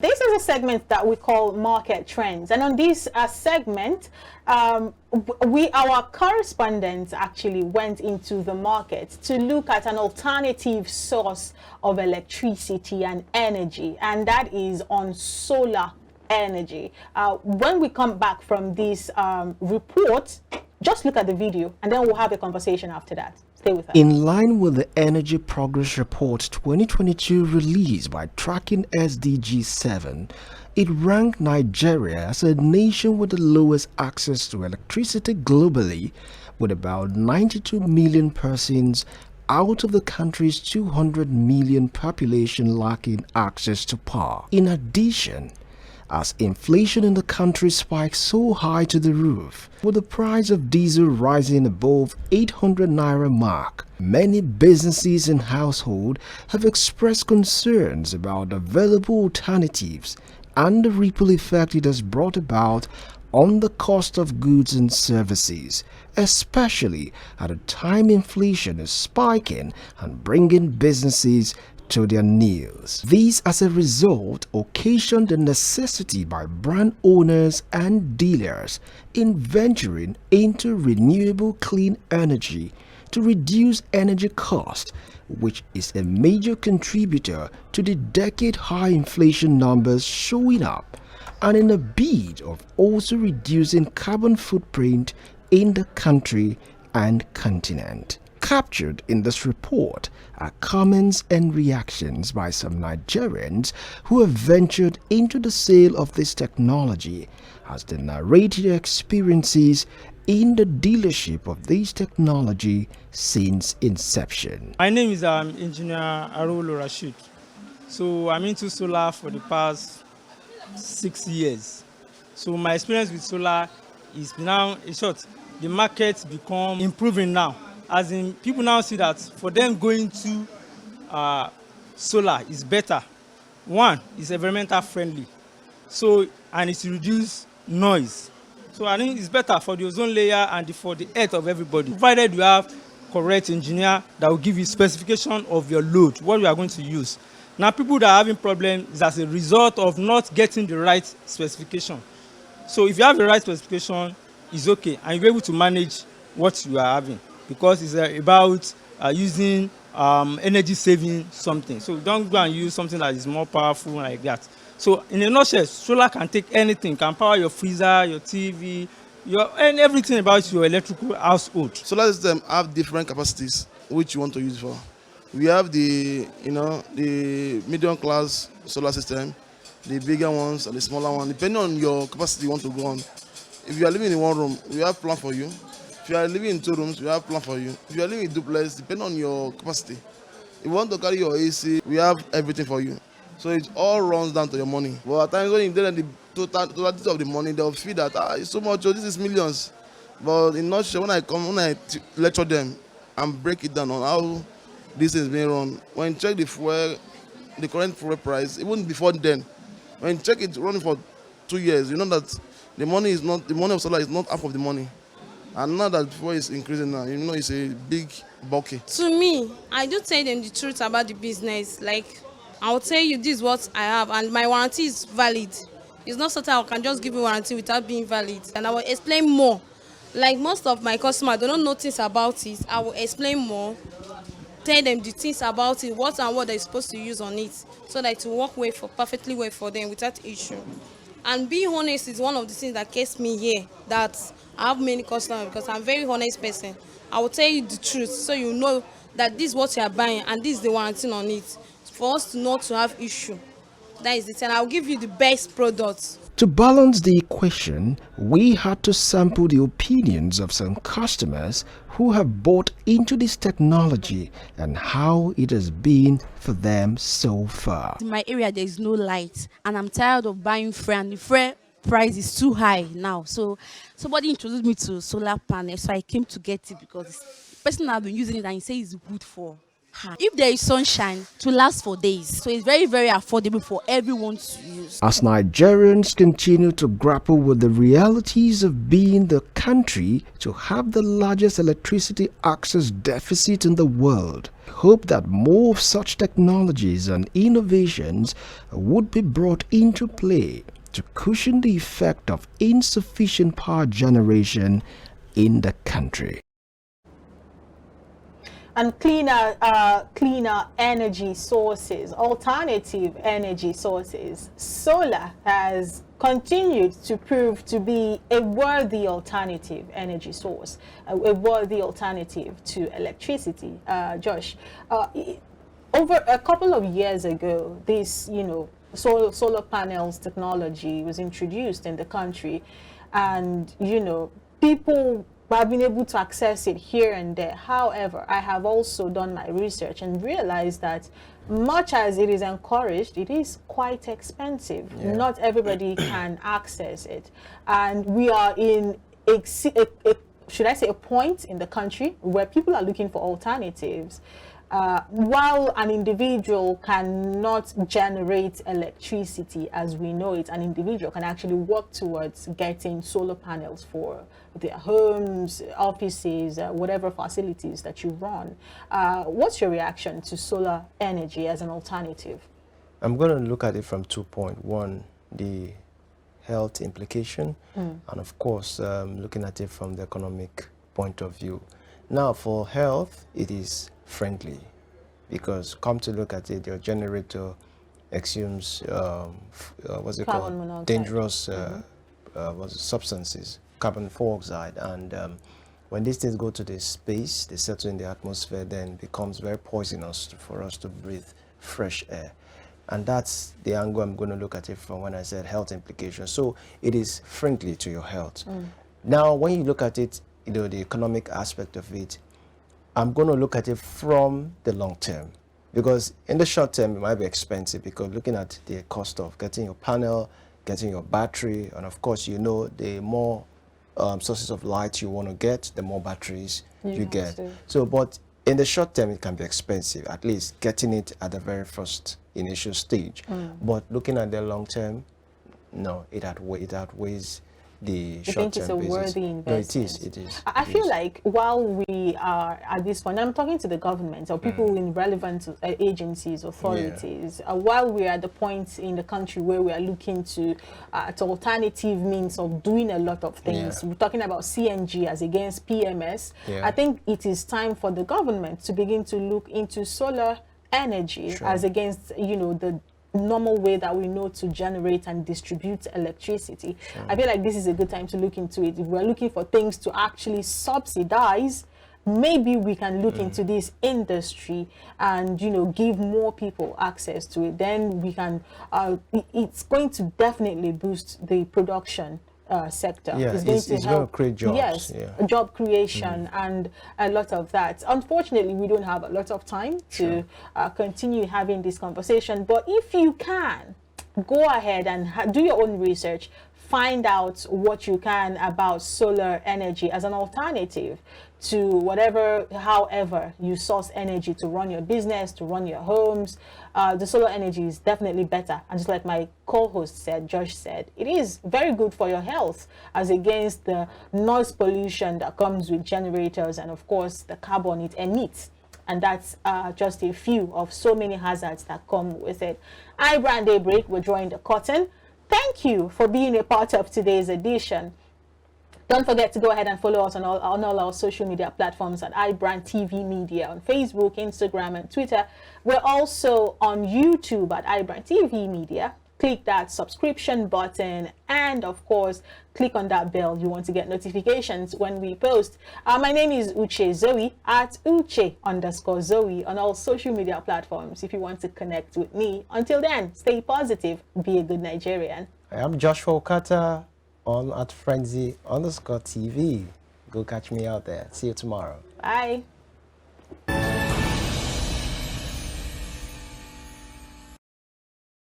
This is a segment that we call Market Trends, and on this segment, our correspondents actually went into the market to look at an alternative source of electricity and energy, and that is on solar energy. When we come back from this report, just look at the video, and then we'll have a conversation after that. Stay with us. In line with the Energy Progress Report 2022 released by Tracking SDG 7, it ranked Nigeria as a nation with the lowest access to electricity globally, with about 92 million persons out of the country's 200 million population lacking access to power. In addition, as inflation in the country spikes so high to the roof, with the price of diesel rising above 800 naira mark, many businesses and households have expressed concerns about available alternatives and the ripple effect it has brought about on the cost of goods and services, especially at a time inflation is spiking and bringing businesses to their knees. These, as a result, occasioned the necessity by brand owners and dealers in venturing into renewable clean energy to reduce energy cost, which is a major contributor to the decade-high inflation numbers showing up, and in a bid of also reducing carbon footprint in the country and continent. Captured in this report are comments and reactions by some Nigerians who have ventured into the sale of this technology, as they narrate their experiences in the dealership of this technology since inception. My name is Engineer Arolo Rashid. So I'm into solar for the past 6 years. So my experience with solar is now, in short, the market become improving now. As in, people now see that for them going to solar is better. One, it's environmental friendly. So, and it's reduce noise. So I think it's better for the ozone layer and for the health of everybody. Provided you have correct engineer that will give you specification of your load, what we are going to use. Now, people that are having problems is as a result of not getting the right specification. So if you have the right specification, it's okay, and you're able to manage what you are having, because it's about using energy saving something. So don't go and use something that is more powerful like that. So in a nutshell, solar can take anything, can power your freezer, your TV, and everything about your electrical household. Solar system have different capacities which you want to use for. We have the medium class solar system, the bigger ones and the smaller one, depending on your capacity you want to go on. If you are living in one room, we have plan for you. If you are living in 2 rooms, we have plan for you. If you are living in duplex, depending on your capacity. If you want to carry your AC, we have everything for you. So it all runs down to your money. But at times when you tell them the totality of the money, they'll feel that it's so much, this is millions. But in nutshell, when I lecture them and break it down on how this is being run, when you check the fuel, the current fuel price, even before then, when you check it running for 2 years, you know that the money of solar is not half of the money. And now that fuel is increasing now, you know it's a big bucket. To me, I do tell them the truth about the business. Like, I'll tell you this is what I have, and my warranty is valid. It's not something I can just give you warranty without being valid. And I will explain more. Like most of my customers, they don't know things about it. I will explain more, tell them the things about it, what and what they're supposed to use on it, so that it will work perfectly well for them without issue. And being honest is one of the things that keeps me here, that I have many customers, because I'm a very honest person. I will tell you the truth so you know that this is what you are buying and this is the warranty on it, for us not to have issue. That is it, and I'll give you the best products. To balance the equation, we had to sample the opinions of some customers who have bought into this technology and how it has been for them so far. In my area, there is no light, and I'm tired of buying free, and the free price is too high now. So somebody introduced me to solar panel, so I came to get it because the person I've been using it and he says it's good for If there is sunshine, to last for days. So it's very, very affordable for everyone to use. As Nigerians continue to grapple with the realities of being the country to have the largest electricity access deficit in the world, hope that more of such technologies and innovations would be brought into play to cushion the effect of insufficient power generation in the country. And cleaner energy sources, alternative energy sources. Solar has continued to prove to be a worthy alternative energy source, a worthy alternative to electricity. Josh, over a couple of years ago, this, solar panels technology was introduced in the country, and, people have been able to access it here and there. However, I have also done my research and realized that much as it is encouraged, it is quite expensive. Yeah. Not everybody can access it. And we are in should I say, a point in the country where people are looking for alternatives. While an individual cannot generate electricity as we know it, an individual can actually work towards getting solar panels for their homes, offices, whatever facilities that you run. What's your reaction to solar energy as an alternative? I'm going to look at it from 2 points. One, the health implication, and of course, looking at it from the economic point of view. Now, for health, it is friendly, because come to look at it, your generator exhumes what's it carbon called? monoxide. Dangerous substances, carbon dioxide, and when these things go to the space, they settle in the atmosphere, then it becomes very poisonous for us to breathe fresh air. And that's the angle I'm going to look at it from when I said health implications. So it is friendly to your health. Now, when you look at it, the economic aspect of it, I'm going to look at it from the long term, because in the short term, it might be expensive, because looking at the cost of getting your panel, getting your battery, and of course, the more sources of light you want to get, the more batteries you get. So, but in the short term, it can be expensive, at least getting it at the very first initial stage. But looking at the long term, no, it outweighs the short term. You think it's a worthy investment? No, it is. I feel like while we are at this point, I'm talking to the government or people in relevant agencies, authorities, while we are at the point in the country where we are looking to alternative means of doing a lot of things. We're talking about CNG as against PMS. I think it is time for the government to begin to look into solar energy as against, the normal way that we know to generate and distribute electricity. I feel like this is a good time to look into it. If we're looking for things to actually subsidize, maybe we can look into this industry and give more people access to it. Then we can it's going to definitely boost the production sector. It's going to create jobs. Yes, job creation and a lot of that. Unfortunately, we don't have a lot of time to continue having this conversation. But if you can, go ahead and do your own research. Find out what you can about solar energy as an alternative to however you source energy to run your business, to run your homes. The solar energy is definitely better. And just like my co-host said, Josh said, it is very good for your health as against the noise pollution that comes with generators and, of course, the carbon it emits. And that's just a few of so many hazards that come with it. iBrand Daybreak, we're drawing the curtain. Thank you for being a part of today's edition. Don't forget to go ahead and follow us on all our social media platforms at iBrandTV Media on Facebook, Instagram, and Twitter. We're also on YouTube at iBrandTV Media. Click that subscription button and, of course, click on that bell. You want to get notifications when we post. My name is Uche Zoe at Uche_Zoe on all social media platforms if you want to connect with me. Until then, stay positive, be a good Nigerian. I am Joshua Okata on at Frenzy_TV. Go catch me out there. See you tomorrow. Bye.